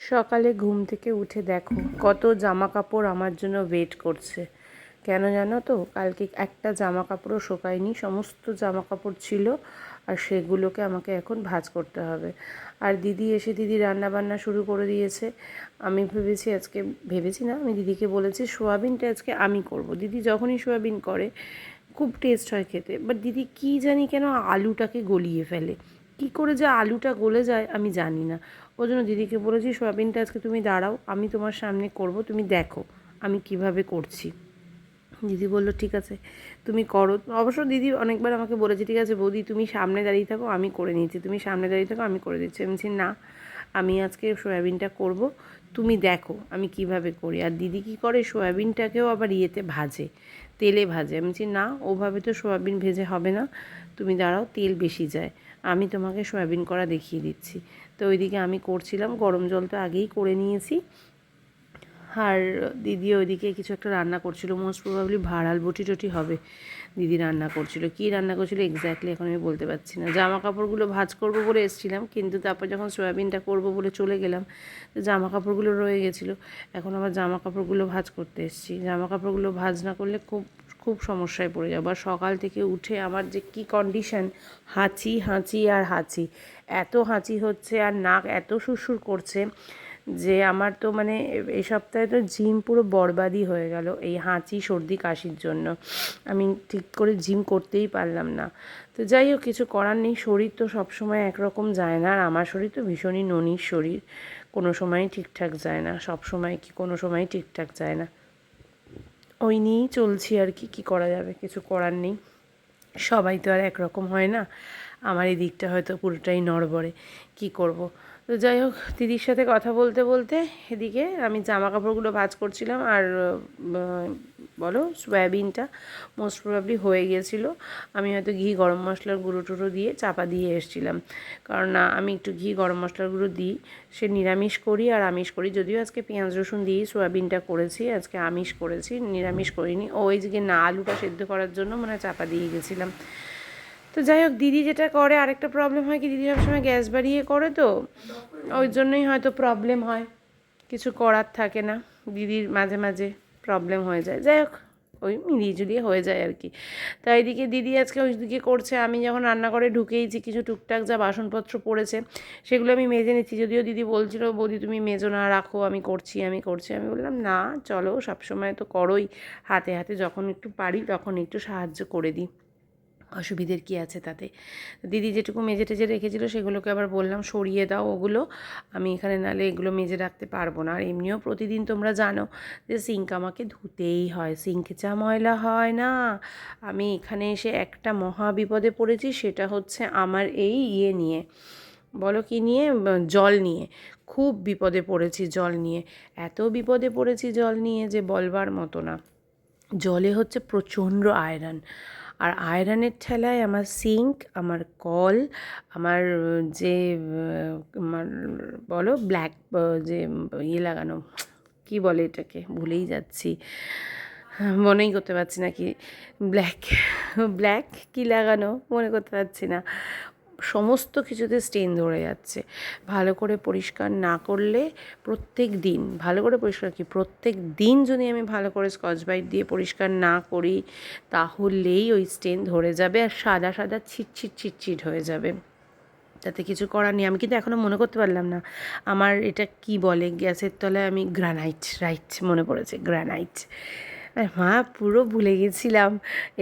সকালে ঘুম থেকে উঠে দেখো কত জামা কাপড় আমার জন্য ওয়েট করছে। কেন জানো তো? কালকে একটা জামা কাপড়ও শোকায়নি, সমস্ত জামা কাপড় ছিল, আর সেগুলোকে আমাকে এখন ভাঁজ করতে হবে। আর দিদি এসে দিদি রান্না বান্না শুরু করে দিয়েছে। আমি ভেবেছি আজকে, ভেবেছি না, আমি দিদিকে বলেছি সোয়াবিনটা আজকে আমি করব। দিদি যখনই সোয়াবিন করে খুব টেস্ট হয় খেতে, বাট দিদি কী জানি কেন আলুটাকে গলিয়ে ফেলে। কী করে যে আলুটা গলে যায় আমি জানি না। ওই জন্য দিদিকে বলেছি সোয়াবিনটা আজকে তুমি দাঁড়াও, আমি তোমার সামনে করব, তুমি দেখো আমি কিভাবে করছি। দিদি বলল ঠিক আছে তুমি করো। অবশ্য দিদি অনেকবার আমাকে বলেছে ঠিক আছে বৌদি তুমি সামনে দাঁড়িয়ে থাকো, আমি করে নিচ্ছি, তুমি সামনে দাঁড়িয়ে থাকো, আমি করে দিচ্ছি। আমি বলছি না, আমি আজকে সয়াবিনটা করব, তুমি দেখো আমি কিভাবে করি। আর দিদি কী করে, সয়াবিনটাকেও আবার ইয়েতে ভাজে, তেলে ভাজে। আমি বলছি না, ওভাবে তো সয়াবিন ভেজে হবে না, তুমি দাঁড়াও, তেল বেশি যায়, আমি তোমাকে সয়াবিন করা দেখিয়ে দিচ্ছি। তো ওইদিকে আমি করছিলাম, গরম জল তো আগেই করে নিয়েছি। আর দিদি ওইদিকে কিছু একটা রান্না করছিল, মোস্ট প্রবাবলি ভাড়াল বটি টটি হবে। দিদি রান্না করছিল, কী রান্না করছিল এক্স্যাক্টলি এখন আমি বলতে পারছি না। জামা কাপড়গুলো ভাঁজ করবো বলে এসেছিলাম, কিন্তু তারপর যখন সয়াবিনটা করবো বলে চলে গেলাম, তো জামা কাপড়গুলো রয়ে গেছিলো। এখন আবার জামা কাপড়গুলো ভাঁজ করতে এসেছি। জামা কাপড়গুলো ভাঁজ না করলে খুব খুব সমস্যায় পড়ে যাবো। আর সকাল থেকে উঠে আমার যে কী কন্ডিশন, হাঁচি হাঁচি আর হাঁচি, এত হাঁচি হচ্ছে আর নাক এত সুরসুর করছে যে আমার তো মানে এই সপ্তাহে তো জিম পুরো বরবাদই হয়ে গেল এই হাঁচি সর্দি কাশির জন্য। আমি ঠিক করে জিম করতেই পারলাম না। তো যাই হোক, কিছু করার নেই, শরীর তো সবসময় একরকম যায় না। আর আমার শরীর তো ভীষণই ননির শরীর, কোনো সময়ই ঠিকঠাক যায় না, সব সময় কি কোনো সময়ই ঠিকঠাক যায় না। ওই নিয়েই চলছি আর কি, কী করা যাবে, কিছু করার নেই। সবাই তো আর একরকম হয় না, আমার এই দিকটা হয়তো পুরোটাই নড়বড়ে, কী করব। তো যাই হোক, দিদির সাথে কথা বলতে বলতে এদিকে আমি জামা কাপড়গুলো ভাঁজ করছিলাম। আর বলো, সয়াবিনটা মোস্ট প্রবাবলি হয়ে গিয়েছিলো। আমি হয়তো ঘি গরম মশলার গুঁড়ো টুড়ো দিয়ে চাপা দিয়ে এসেছিলাম, কারণ না আমি একটু ঘি গরম মশলার গুঁড়ো দিই, সে নিরামিষ করি আর আমিষ করি। যদিও আজকে পেঁয়াজ রসুন দিয়েই সয়াবিনটা করেছি, আজকে আমিষ করেছি, নিরামিষ করিনি। ওই যে না, আলুটা সেদ্ধ করার জন্য মানে চাপা দিয়ে গেছিলাম। তো যাই হোক, দিদি যেটা করে আরেকটা প্রবলেম হয় কি, দিদি সবসময় গ্যাস বাড়িয়ে করে, তো ওই জন্যই হয়তো প্রবলেম হয়, কিছু করার থাকে না, দিদির মাঝে মাঝে প্রবলেম হয়ে যায়। যাই হোক, ওই মিলিয়ে ঝুলিয়ে হয়ে যায় আর কি। তাই এদিকে দিদি আজকে ওইদিকে করছে, আমি যখন রান্নাঘরে ঢুকেইছি কিছু টুকটাক যা বাসনপত্র পড়েছে সেগুলো আমি মেজে নিচ্ছি। যদিও দিদি বলছিল বৌদি তুমি মেজো না, রাখো, আমি করছি আমি করছি। আমি বললাম না, চলো সবসময় তো করোই, হাতে হাতে যখন একটু পারি তখন একটু সাহায্য করে দিই, অসুবিধের কী আছে তাতে। দিদি যেটুকু মেজে টেজে রেখেছিল সেগুলোকে আবার বললাম সরিয়ে দাও ওগুলো, আমি এখানে নাহলে এগুলো মেজে রাখতে পারবো না। আর এমনিও প্রতিদিন তোমরা জানো যে সিঙ্ক আমাকে ধুতেই হয়, সিঙ্ক যা ময়লা হয় না। আমি এখানে এসে একটা মহা বিপদে পড়েছি, সেটা হচ্ছে আমার এই ইয়ে নিয়ে, বলো কি নিয়ে, জল নিয়ে। খুব বিপদে পড়েছি জল নিয়ে, এত বিপদে পড়েছি জল নিয়ে যে বলবার মতো না। জলে হচ্ছে প্রচণ্ড আয়রন, আর আয়রনের ঠেলায় আমার সিঙ্ক, আমার কল, আমার যে আমার বলো ব্ল্যাক যে ইয়ে লাগানো, কি বলে এটাকে ভুলেই যাচ্ছি, মনেই করতে পারছি না, কি ব্ল্যাক ব্ল্যাক কী লাগানো মনে করতে পারছি না, সমস্ত কিছুতে স্টেন ধরে যাচ্ছে। ভালো করে পরিষ্কার না করলে, প্রত্যেক দিন ভালো করে পরিষ্কার, কি প্রত্যেক দিন যদি আমি ভালো করে স্কচ ব্রাইট দিয়ে পরিষ্কার না করি, তাহলেই ওই স্টেন ধরে যাবে আর সাদা সাদা ছিটছিট ছিটছিট হয়ে যাবে। তাতে কিছু করার নেই। আমি কিন্তু এখনও মনে করতে পারলাম না আমার এটা কি বলে, গ্যাসের তলায় আমি গ্রানাইট, রাইট মনে পড়েছে, গ্রানাইট। মা পুরো ভুলে গেছিলাম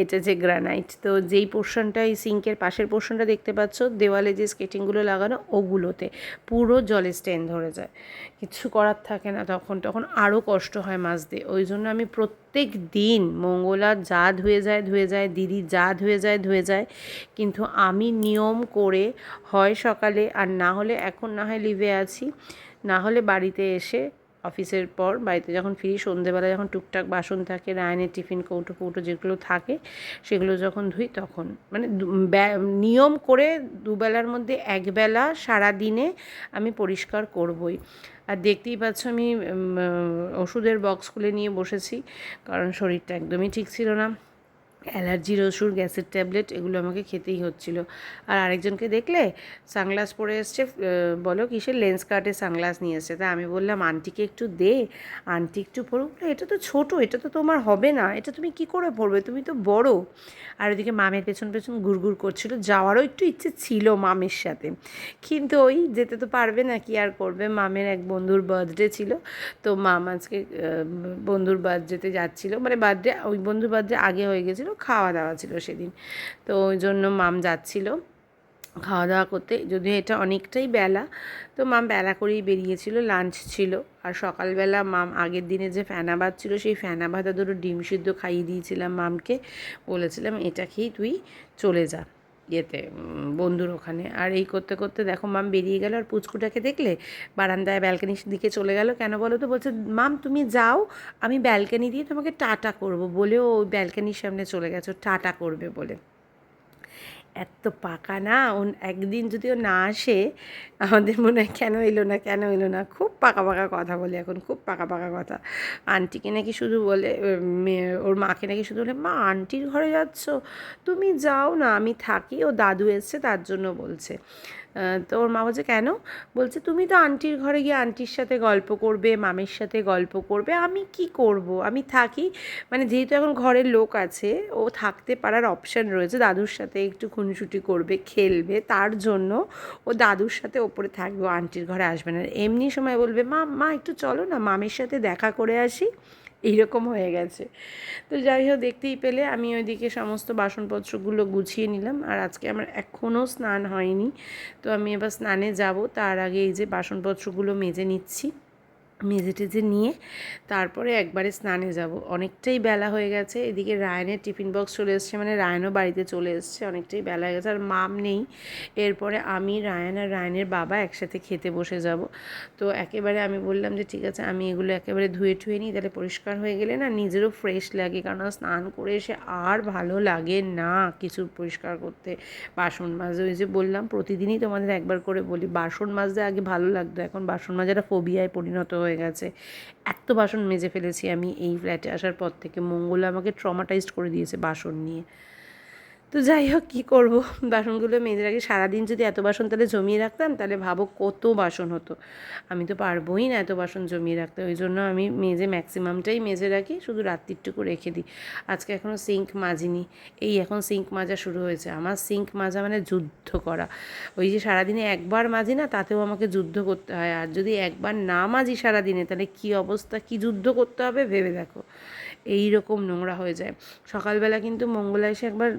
এটা যে গ্রানাইট। তো যেই পোর্শনটা, এই সিঙ্কের পাশের পোর্শনটা দেখতে পাচ্ছ, দেওয়ালে যে স্কেটিংগুলো লাগানো ওগুলোতে পুরো জলে স্টেন ধরে যায়, কিছু করার থাকে না। তখন আরও কষ্ট হয় মাজতে। ওই জন্য আমি প্রত্যেক দিন, মঙ্গলা যা ধুয়ে যায় ধুয়ে যায়, দিদি যা ধুয়ে যায় ধুয়ে যায়, কিন্তু আমি নিয়ম করে হয় সকালে, আর না হলে এখন না হয় লিভে আছি, না হলে বাড়িতে এসে অফিসের পর বাড়িতে যখন ফিরি, সন্ধেবেলা যখন টুকটাক বাসন থাকে, রায়নের টিফিন কৌটো কৌটো যেগুলো থাকে সেগুলো যখন ধুই, তখন মানে নিয়ম করে দুবেলার মধ্যে একবেলা সারা দিনে আমি পরিষ্কার করবই। আর দেখতেই পাচ্ছ আমি ওষুধের বক্স খুলে নিয়ে বসেছি, কারণ শরীরটা একদমই ঠিক ছিল না। অ্যালার্জির ওষুধ, গ্যাসের ট্যাবলেট এগুলো আমাকে খেতেই হচ্ছিল। আর আরেকজনকে দেখলে সানগ্লাস পরে এসছে, বলো কিসের লেন্স কার্টের সানগ্লাস নিয়ে এসছে। তা আমি বললাম আন্টিকে একটু দে, আন্টি একটু পরুক। এটা তো ছোটো, এটা তো তোমার হবে না, এটা তুমি কি করে পরবে, তুমি তো বড়। আর ওইদিকে মামের পেছন পেছন ঘুরঘুর করছিল। যাওয়ারও একটু ইচ্ছে ছিল মামের সাথে, কিন্তু ওই যেতে তো পারবে না, কি আর করবে। মামের এক বন্ধুর বার্থডে ছিল, তো মাম আজকে বন্ধুর বার্থডেতে যাচ্ছিলো, মানে বার্থডে ওই বন্ধুর বার্থডে আগে হয়ে গেছিলো, খাওয়া দাওয়া ছিল সেদিন, তো ওই জন্য মাম যাচ্ছিলো খাওয়া দাওয়া করতে। যদিও এটা অনেকটাই বেলা, তো মাম বেলা করেই বেরিয়েছিল, লাঞ্চ ছিল। আর সকালবেলা মাম আগের দিনে যে ফেনাবাদ ছিল সেই ফেনাবাদা দুটো ডিম সিদ্ধ খাইয়ে দিয়েছিলাম মামকে, বলেছিলাম এটা খেয়েই তুই চলে যা ইয়েতে বন্ধুর ওখানে। আর এই করতে করতে দেখো মাম বেরিয়ে গেল। আর পুচকুটাকে দেখলে বারান্দায় ব্যালকানির দিকে চলে গেল। কেন বলো তো, বলছে মাম তুমি যাও, আমি ব্যালকানি দিয়ে তোমাকে টাটা করব বলেও ওই ব্যালকানির সামনে চলে গেছো টাটা করবে বলে। এত পাকা না, ও একদিন যদি ও না আসে আমাদের মনে হয় কেন এলো না কেন এলো না। খুব পাকা পাকা কথা বলে এখন, খুব পাকা পাকা কথা। আন্টিকে নাকি শুধু বলে, ওর মাকে নাকি শুধু বলে, মা আন্টির ঘরে যাচ্ছ, তুমি যাও না আমি থাকি, ও দাদু এসছে তার জন্য বলছে। তো ওর মা বলছে কেন, বলছে তুমি তো আন্টির ঘরে গিয়ে আন্টির সাথে গল্প করবে, মামের সাথে গল্প করবে, আমি কি করব, আমি থাকি। মানে যেহেতু এখন ঘরের লোক আছে, ও থাকতে পারার অপশান রয়েছে, দাদুর সাথে একটু খুনসুটি করবে, খেলবে, তার জন্য ও দাদুর সাথে ওপরে থাকবে, ও আন্টির ঘরে আসবে না। এমনি সময় বলবে মা মা একটু চলো না মামের সাথে দেখা করে আসি, এইরকম হয়ে গেছে। তো যাই হোক, দেখতেই পেলে আমি ওইদিকে সমস্ত বাসনপত্রগুলো গুছিয়ে নিলাম। আর আজকে আমার এখনও স্নান হয়নি, তো আমি এবার স্নানে যাব। তার আগে এই যে বাসনপত্রগুলো মেজে নিচ্ছি, মেজে টেজে নিয়ে তারপরে একবারে স্নানে যাব। অনেকটাই বেলা হয়ে গেছে। এদিকে রায়নের টিফিন বক্স চলে এসছে, মানে রায়নও বাড়িতে চলে এসছে, অনেকটাই বেলা হয়ে গেছে। আর মাম নেই, এরপরে আমি, রায়ন আর রায়নের বাবা একসাথে খেতে বসে যাব। তো একেবারে আমি বললাম যে ঠিক আছে আমি এগুলো একেবারে ধুয়ে টুয়ে নিই, তাহলে পরিষ্কার হয়ে গেলে না নিজেরও ফ্রেশ লাগে, কারণ স্নান করে এসে আর ভালো লাগে না কিছু পরিষ্কার করতে। বাসন মাজতে, ওই যে বললাম প্রতিদিনই তোমাদের একবার করে বলি, বাসন মাজতে আগে ভালো লাগতো, এখন বাসন মাজাটা ফোবিয়ায় পরিণত হয়ে গেছে। এত বাসন মেজে ফেলেছি আমি এই ফ্ল্যাটে আসার পর থেকে। মঙ্গলা আমাকে ট্রমাটাইজড করে দিয়েছে বাসন নিয়ে। তো যাই হোক কী করবো, বাসনগুলো মেজে রাখি। সারাদিন যদি এত বাসন তাহলে জমিয়ে রাখতাম, তাহলে ভাবো কত বাসন হতো। আমি তো পারবোই না এত বাসন জমিয়ে রাখতে, ওই জন্য আমি মেজে ম্যাক্সিমামটাই মেজে রাখি, শুধু রাত্রিটুকু রেখে দিই। আজকে এখনও সিঙ্ক মাজিনি, এই এখন সিঙ্ক মাজা শুরু হয়েছে। আমার সিঙ্ক মাজা মানে যুদ্ধ করা। ওই যে সারাদিনে একবার মাজি না, তাতেও আমাকে যুদ্ধ করতে হয়। আর যদি একবার না মাজি সারাদিনে, তাহলে কী অবস্থা, কী যুদ্ধ করতে হবে ভেবে দেখো। এই রকম নোংরা হয়ে যায়। সকালবেলা কিন্তু মঙ্গলা এসে একবার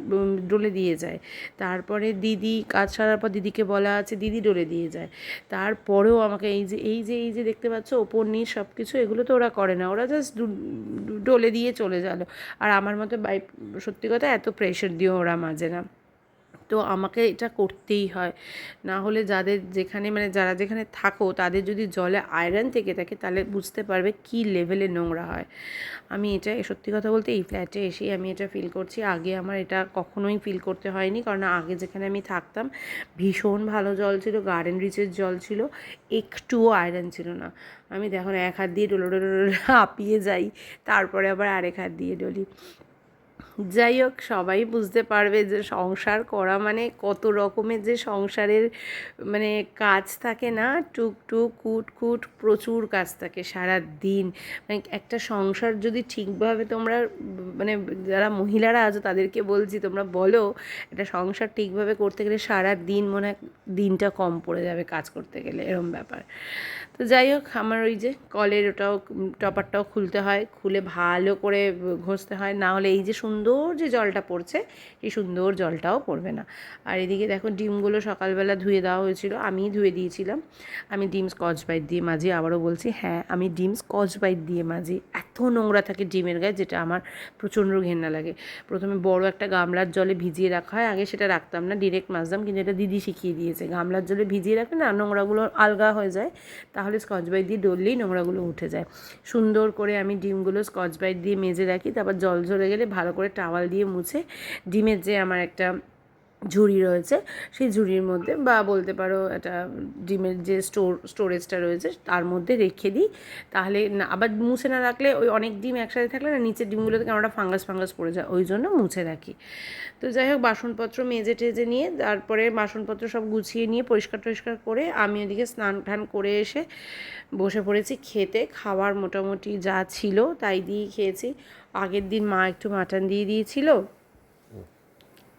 ডলে দিয়ে যায়, তারপরে দিদি কাজ সারার পর দিদিকে বলা আছে, দিদি ডলে দিয়ে যায়। তারপরেও আমাকে এই যে দেখতে পাচ্ছ ওপর নিচ সব কিছু, এগুলো তো ওরা করে না, ওরা জাস্ট ডলে দিয়ে চলে গেল। আর আমার মতো সত্যি কথা এত প্রেশার দিয়েও ওরা মাজে না। তো আমাকে এটা করতেই হয়, না হলে যাদের যেখানে মানে যারা যেখানে থাকো তাদের যদি জলে আয়রন থেকে থাকে, তাহলে বুঝতে পারবে কী লেভেলে নোংরা হয়। আমি এটা সত্যি কথা বলতে এই ফ্ল্যাটে এসেই আমি এটা ফিল করছি। আগে আমার এটা কখনোই ফিল করতে হয়নি, কারণ আগে যেখানে আমি থাকতাম ভীষণ ভালো জল ছিল, গার্ডেন রিচের জল ছিল, একটুও আয়রন ছিল না। আমি দেখো এক হাত দিয়ে ডলে ডলে ডলে হাঁপিয়ে যাই, তারপরে আবার আরেক হাত দিয়ে ডলি। যাই হোক, সবাই বুঝতে পারবে যে সংসার করা মানে কত রকমের যে সংসারের মানে কাজ থাকে না, টুকটুক কুটকুট প্রচুর কাজ থাকে সারা দিন। মানে একটা সংসার যদি ঠিকভাবে তোমরা মানে যারা মহিলারা আছো তাদেরকে বলছি, তোমরা বলো একটা সংসার ঠিকভাবে করতে গেলে সারা দিন মনে হয় দিনটা কম পড়ে যাবে কাজ করতে গেলে, এরম ব্যাপার। তো যাই হোক, আমার ওই যে কলের ওটাও টপারটাও খুলতে হয়, খুলে ভালো করে ঘষতে হয়, না হলে এই যে সুন্দর যে জলটা পড়ছে এই সুন্দর জলটাও পড়বে না। আর এদিকে দেখো ডিমগুলো সকালবেলা ধুয়ে দেওয়া হয়েছিল, আমিই ধুয়ে দিয়েছিলাম। আমি ডিম স্কচ ব্রাইট দিয়ে মাজি, আবারও বলছি হ্যাঁ আমি ডিম স্কচ ব্রাইট দিয়ে মাজি। এত নোংরা থাকে ডিমের গায়ে, যেটা আমার প্রচণ্ড ঘেন্না লাগে। প্রথমে বড় একটা গামলার জলে ভিজিয়ে রাখা হয়, আগে সেটা রাখতাম না, ডিরেক্ট মাজতাম, কিন্তু এটা দিদি শিখিয়ে দিয়েছে, গামলার জলে ভিজিয়ে রাখলে না নোংরাগুলো আলগা হয়ে যায়, তাহলে স্কচ ব্রাইট দিয়ে ডললেই নোংরাগুলো উঠে যায়। সুন্দর করে আমি ডিমগুলো স্কচ ব্রাইট দিয়ে মেজে রাখি, তারপর জল ঝরে গেলে ভালো করে টাওয়াল দিয়ে মুছে ডিমের যে আমার একটা ঝুড়ি রয়েছে, সেই ঝুড়ির মধ্যে বা বলতে পারো একটা ডিমের যে স্টোরেজটা রয়েছে তার মধ্যে রেখে দিই। তাহলে না আবার মুছে না রাখলে ওই অনেক ডিম একসাথে থাকলে না নিচের ডিমগুলোতে কেমন ফাঙ্গাস ফাঙ্গাস পড়ে যায়, ওই জন্য মুছে রাখি। তো যাই হোক, বাসনপত্র মেজে টেজে নিয়ে তারপরে বাসনপত্র সব গুছিয়ে নিয়ে পরিষ্কার টরিষ্কার করে আমি ওদিকে স্নান টান করে এসে বসে পড়েছি খেতে। খাবার মোটামুটি যা ছিল তাই দিয়েই খেয়েছি। আগের দিন মা একটু মাটন দিয়ে দিয়েছিল,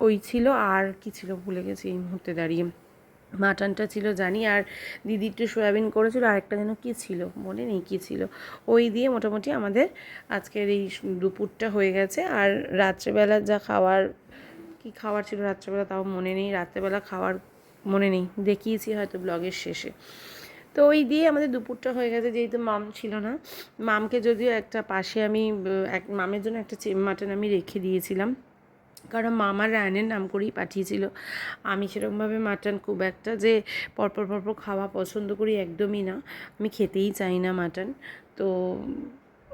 ওই ছিল। আর কি ছিল ভুলে গেছি এই মুহূর্তে দাঁড়িয়ে। মাটনটা ছিল জানি, আর দিদি একটু সয়াবিন করেছিল, আরেকটা যেন কী ছিল মনে নেই কী ছিল। ওই দিয়ে মোটামুটি আমাদের আজকের এই দুপুরটা হয়ে গেছে। আর রাত্রেবেলা যা খাওয়ার, কি খাওয়ার ছিল রাত্রেবেলা তাও মনে নেই, রাত্রেবেলা খাওয়ার মনে নেই, দেখিয়েছি হয়তো ব্লগের শেষে। তো ওই দিয়ে আমাদের দুপুরটা হয়ে গেছে, যেহেতু মাম ছিল না। মামকে যদিও একটা পাশে আমি মামের জন্য একটা মাটন আমি রেখে দিয়েছিলাম, কারণ মামার রায়নের নাম করেই পাঠিয়েছিল। আমি সেরকমভাবে মাটন খুব একটা যে পরপর পরপর খাওয়া পছন্দ করি একদমই না, আমি খেতেই চাই না মাটন। তো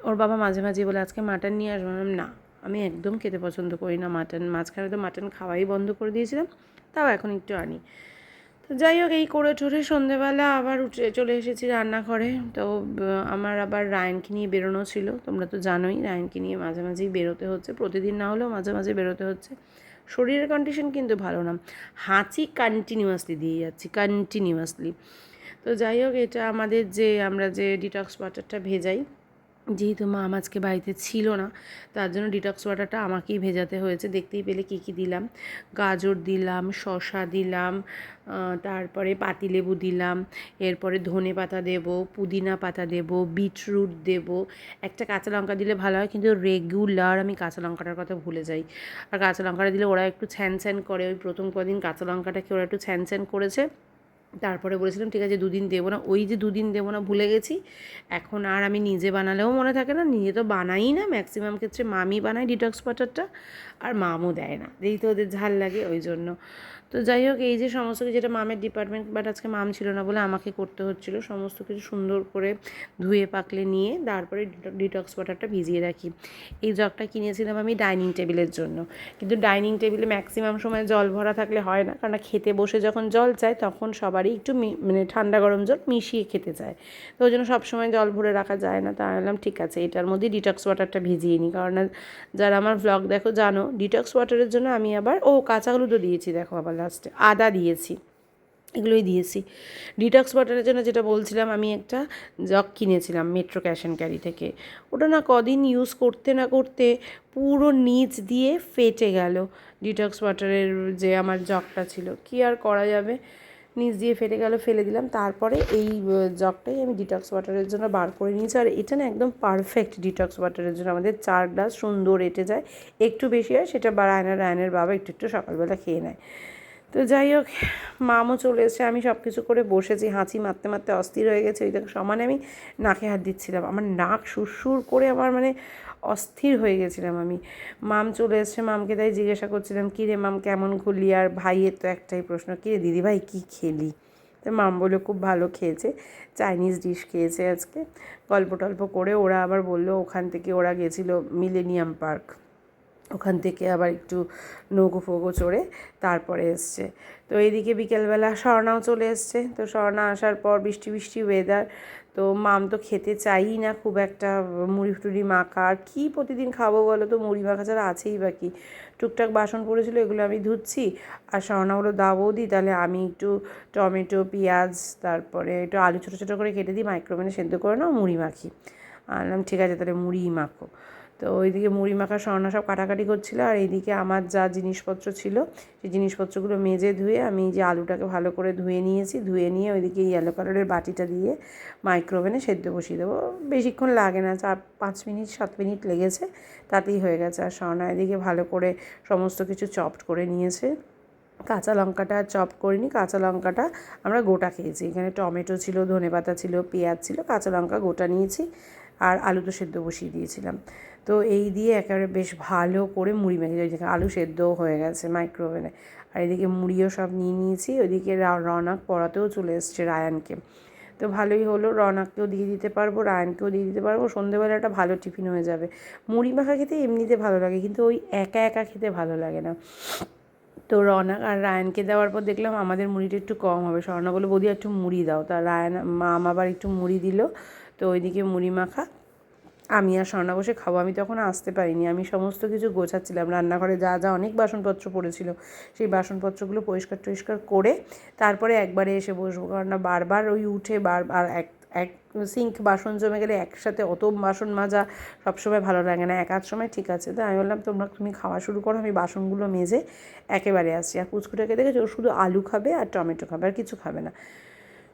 ওর বাবা মাঝে মাঝে বলে আজকে মাটন নিয়ে আসবো, না আমি একদম খেতে পছন্দ করি না মাটন। মাঝখানে তো মাটন খাওয়াই বন্ধ করে দিয়েছিলাম, তাও এখন একটু আনি। তো যাই হোক, এই করে ঠোরে সন্ধেবেলা আবার চলে এসেছি রান্নাঘরে। তো আমার আবার রায়নকে নিয়ে বেরোনো ছিল, তোমরা তো জানোই রায়নকে নিয়ে মাঝে মাঝেই বেরোতে হচ্ছে, প্রতিদিন না হলেও মাঝে মাঝে বেরোতে হচ্ছে। শরীরের কন্ডিশন কিন্তু ভালো না, হাঁচি কন্টিনিউয়াসলি দিয়ে যাচ্ছি কন্টিনিউয়াসলি। তো যাই হোক, এটা আমাদের যে আমরা যে ডিটক্স ওয়াটারটা ভেজাই, যেহেতু মা আজকে বাড়িতে ছিল না, তার জন্য ডিটক্স ওয়াটারটা আমাকেই ভেজাতে হয়েছে। দেখতেই পেলে কী কী দিলাম, গাজর দিলাম, শসা দিলাম, তারপরে পাতিলেবু দিলাম, এরপরে ধনে পাতা দেবো, পুদিনা পাতা দেবো, বিটরুট দেবো, একটা কাঁচা লঙ্কা দিলে ভালো হয়, কিন্তু রেগুলার আমি কাঁচা লঙ্কাটার কথা ভুলে যাই। আর কাঁচা লঙ্কাটা দিলে ওরা একটু ছ্যান ছ্যান করে, ওই প্রথম কদিন কাঁচা লঙ্কাটাকে ওরা একটু ছ্যান ছ্যান করেছে। তারপরে বলেছিলাম ঠিক আছে 2 দিন দেবো না, ওই যে 2 দিন দেবো না ভুলে গেছি। এখন আর আমি নিজে বানালেও মনে থাকে না, নিজে তো বানাই না, ম্যাক্সিমাম ক্ষেত্রে মামি বানায় ডিটক্স ওয়াটারটা, আর মামও দেয় না, যেহেতু ওদের ঝাল লাগে ওই জন্য। তো যাই হোক, এই যে সমস্ত কিছু, যেটা মামের ডিপার্টমেন্ট, বাট আজকে মাম ছিল না বলে আমাকে করতে হচ্ছিলো। সমস্ত কিছু সুন্দর করে ধুয়ে পাকলে নিয়ে তারপরে ডিটক্স ওয়াটারটা ভিজিয়ে রাখি। এই জগটা কিনেছিলাম আমি ডাইনিং টেবিলের জন্য, কিন্তু ডাইনিং টেবিলে ম্যাক্সিমাম সময় জল ভরা থাকলে হয় না, কারণ খেতে বসে যখন জল চায় তখন সবারই একটু মানে ঠান্ডা গরম জল মিশিয়ে খেতে চায়। তো ওই জন্য সবসময় জল ভরে রাখা যায় না। তা বললাম ঠিক আছে এটার মধ্যে ডিটক্স ওয়াটারটা ভিজিয়ে নিই, কারণ যারা আমার ভ্লগ দেখো জানো ডিটক্স ওয়াটারের জন্য আমি আবার কাঁচা হলুদও দিয়েছি, দেখো আবার লাস্টে আদা দিয়েছি, এগুলোই দিয়েছি। ডিটক্স ওয়াটারের জন্য যেটা বলছিলাম, আমি একটা জগ কিনেছিলাম মেট্রো ক্যাশ অ্যান্ড ক্যারি থেকে। ওটা না কদিন ইউজ করতে না করতে পুরো নিচ দিয়ে ফেটে গেল। ডিটক্স ওয়াটারের যে আমার জগটা ছিল, কি আর করা যাবে, নিচ দিয়ে ফেটে গেল, ফেলে দিলাম। তারপরে এই জগটাই আমি ডিটক্স ওয়াটারের জন্য বার করে নিয়েছি। আর এটা না একদম পারফেক্ট ডিটক্স ওয়াটারের জন্য, আমাদের 4 গ্লাস সুন্দর এঁটে যায়, একটু বেশি হয় সেটা বা রায়নের বাবা একটু একটু সকালবেলা খেয়ে নেয়। তো যাই হোক, মামও চলে এসেছে, আমি সব কিছু করে বসেছি, হাঁচি মারতে মারতে অস্থির হয়ে গেছে। ওই দেখো সমানে আমি নাকে হাত দিচ্ছিলাম, আমার নাক সুরসুর করে আমার মানে অস্থির হয়ে গেছিলাম আমি। মাম চলে এসছে, মামকে তাই জিজ্ঞাসা করছিলাম কী রে মাম কেমন ঘুরলি, আর ভাইয়ের তো একটাই প্রশ্ন কী রে দিদিভাই কী খেলি। তো মাম বললো খুব ভালো খেয়েছে, চাইনিজ ডিশ খেয়েছে আজকে। গল্প টল্প করে ওরা আবার বললো ওখান থেকে ওরা গেছিলো মিলেনিয়াম পার্ক, ওখান থেকে আবার একটু নৌকো ফৌকো চড়ে তারপরে এসছে। তো এইদিকে বিকেলবেলা স্বর্ণাও চলে এসছে। তো স্বর্ণা আসার পর বৃষ্টি বৃষ্টি ওয়েদার, তো মাম তো খেতে চাই না খুব একটা মুড়ি টুড়ি মাখা, আর কী প্রতিদিন খাবো বলো তো, মুড়ি মাখা ছাড়া আছেই বা কি। টুকটাক বাসন পড়েছিল এগুলো আমি ধুচ্ছি, আর স্বর্ণা হলো দাও বৌদি তাহলে আমি একটু টমেটো পেঁয়াজ তারপরে একটু আলু ছোটো ছোটো করে কেটে দিই, মাইক্রোওভেনে সেদ্ধ করে নাও, মুড়ি মাখি। আনলাম ঠিক আছে তাহলে মুড়িই মাখো। তো ওইদিকে মুড়ি মাখা স্বর্ণা সব কাটাকাটি করছিলো, আর এইদিকে আমার যা জিনিসপত্র ছিল সেই জিনিসপত্রগুলো মেজে ধুয়ে আমি যে আলুটাকে ভালো করে ধুয়ে নিয়েছি, ধুয়ে নিয়ে ওইদিকে ইয়েলো কালারের বাটিটা দিয়ে মাইক্রোওভেনে সেদ্ধ বসিয়ে দেবো। বেশিক্ষণ লাগে না, 4-5 মিনিট 7 মিনিট লেগেছে, তাতেই হয়ে গেছে। আর স্বর্ণা এদিকে ভালো করে সমস্ত কিছু চপড করে নিয়েছে। কাঁচা লঙ্কাটা চপ করিনি, কাঁচা লঙ্কাটা আমরা গোটা খেয়েছি। এখানে টমেটো ছিল, ধনেপাতা ছিল, পেঁয়াজ ছিল, কাঁচা লঙ্কা গোটা নিয়েছি, আর আলু তো সেদ্ধ বসিয়ে দিয়েছিলাম। তো এই দিয়ে একেবারে বেশ ভালো করে মুড়ি মেখে, ওইদিকে আলু সেদ্ধও হয়ে গেছে মাইক্রোওভেনে, আর এদিকে মুড়িও সব নিয়ে নিয়েছি। ওইদিকে রওনাক পড়াতেও চলে এসছে রায়ানকে। তো ভালোই হলো, রওনাককেও দিয়ে দিতে পারবো, রায়ানকেও দিয়ে দিতে পারবো, সন্ধ্যেবেলা একটা ভালো টিফিন হয়ে যাবে। মুড়ি মাখা খেতে এমনিতে ভালো লাগে, কিন্তু ওই একা একা খেতে ভালো লাগে না। তো রওনা আর রায়ানকে দেওয়ার পর দেখলাম আমাদের মুড়িটা একটু কম হবে। স্বর্ণা বললো বৌদি একটু মুড়ি দাও, তা রায়ান মাম আবার একটু মুড়ি দিল। তো ওইদিকে মুড়ি মাখা আমি আর স্বর্ণা বসে খাবো। আমি তখন আসতে পারিনি, আমি সমস্ত কিছু গোছাচ্ছিলাম, রান্নাঘরে যা যা অনেক বাসনপত্র পড়েছিল সেই বাসনপত্রগুলো পরিষ্কার টরিষ্কার করে তারপরে একবারে এসে বসবো, কারণ না বারবার ওই উঠে বারবার এক এক সিঙ্ক বাসন জমে গেলে একসাথে অত বাসন মাজা সবসময় ভালো লাগে না, এক আধ সময় ঠিক আছে। তো আমি বললাম তুমি খাওয়া শুরু করো, আমি বাসনগুলো মেজে একেবারে আসছি। আর পুচকুটাকে দেখেছি ও শুধু আলু খাবে আর টমেটো খাবে, আর কিছু খাবে না,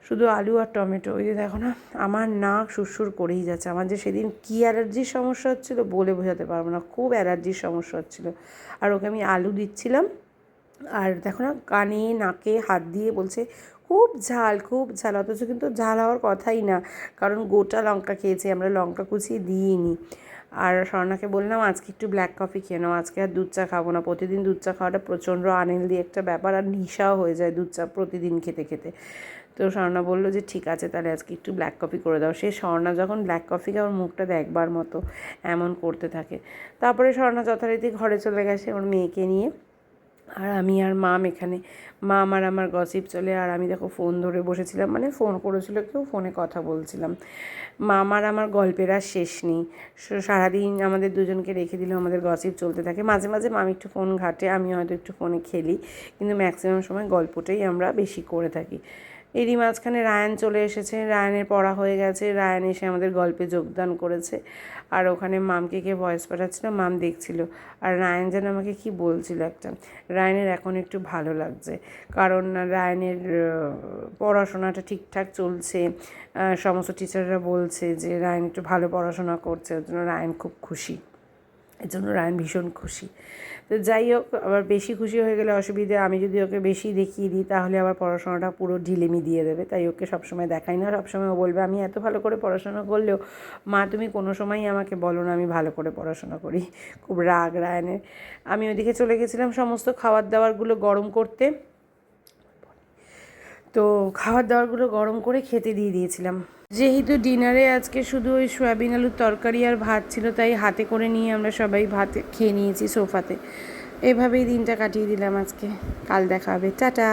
শুধু আলু আর টমেটো। ওই যে দেখো না, আমার নাক সুরসুর করেই যাচ্ছে। আমার যে সেদিন কী অ্যালার্জির সমস্যা হচ্ছিলো বলে বোঝাতে পারবো না, খুব অ্যালার্জির সমস্যা হচ্ছিলো। আর ওকে আমি আলু দিচ্ছিলাম, আর দেখো না কানে নাকে হাত দিয়ে বলছে খুব ঝাল খুব ঝাল, অথচ কিন্তু ঝাল হওয়ার কথাই না, কারণ গোটা লঙ্কা খেয়েছি আমরা, লঙ্কা কুচিয়ে দিইনি। আর স্বর্ণাকে বললাম আজকে একটু ব্ল্যাক কফি খেয়ে নাও, আজকে আর দুধ চা খাবো না। প্রতিদিন দুধ চা খাওয়াটা প্রচণ্ড আনহেলদি একটা ব্যাপার, আর নেশাও হয়ে যায় দুধ চা প্রতিদিন খেতে খেতে। তো স্বর্ণা বললো যে ঠিক আছে তাহলে আজকে একটু ব্ল্যাক কফি করে দাও। সে স্বর্ণা যখন ব্ল্যাক কফি খাওয়ার মুখটা দেখবার মতো এমন করতে থাকে। তারপরে স্বর্ণা যথারীতি ঘরে চলে গেছে ওর মেয়েকে নিয়ে, আর আমি আর মাম এখানে, মাম আর আমার গসিপ চলে, আর আমি দেখো ফোন ধরে বসেছিলাম, মানে ফোন করেছিল কেউ, ফোনে কথা বলছিলাম। মাম আর আমার গল্পের আর শেষ নেই, সারাদিন আমাদের দুজনকে রেখে দিলেও আমাদের গসিপ চলতে থাকে। মাঝে মাঝে মাম একটু ফোন ঘাটে, আমি হয়তো একটু ফোনে খেলি, কিন্তু ম্যাক্সিমাম সময় গল্পটাই আমরা বেশি করে থাকি। এরই মাঝখানে রায়ান চলে এসেছে, রায়ানের পড়া হয়ে গেছে, রায়ান এসে আমাদের গল্পে যোগদান করেছে। আর ওখানে মামকে কে ভয়েস পাঠাচ্ছিল, মাম দেখছিল, আর রায়ান যেন আমাকে কি বলছিল একটা। রায়ানের এখন একটু ভালো লাগছে, কারণ রায়ানের পড়াশোনাটা ঠিকঠাক চলছে, সমস্ত টিচাররা বলছে যে রায়ান একটু ভালো পড়াশোনা করছে, ওর জন্য রায়ান খুব খুশি, এর জন্য রায়ান ভীষণ খুশি। তো যাই হোক, আবার বেশি খুশি হয়ে গেলে অসুবিধে, আমি যদি ওকে বেশি দেখিয়ে দিই তাহলে আবার পড়াশোনাটা পুরো ঢিলেমি দিয়ে দেবে, তাই ওকে সবসময় দেখাই না। সবসময় ও বলবে আমি এত ভালো করে পড়াশোনা করলেও মা তুমি কোনো সময়ই আমাকে বলো না আমি ভালো করে পড়াশোনা করি, খুব রাগ রায়ানের। আমি ওইদিকে চলে গেছিলাম সমস্ত খাবার দাবারগুলো গরম করতে, তো খাবার দাবারগুলো গরম করে খেতে দিয়ে দিয়েছিলাম। যেহেতু ডিনারে আজকে শুধু ওই সয়াবিন আলুর তরকারি আর ভাত ছিল, তাই হাতে করে নিয়ে আমরা সবাই ভাত খেয়ে নিয়েছি সোফাতে। এভাবেই দিনটা কাটিয়ে দিলাম আজকে, কাল দেখা হবে, টাটা।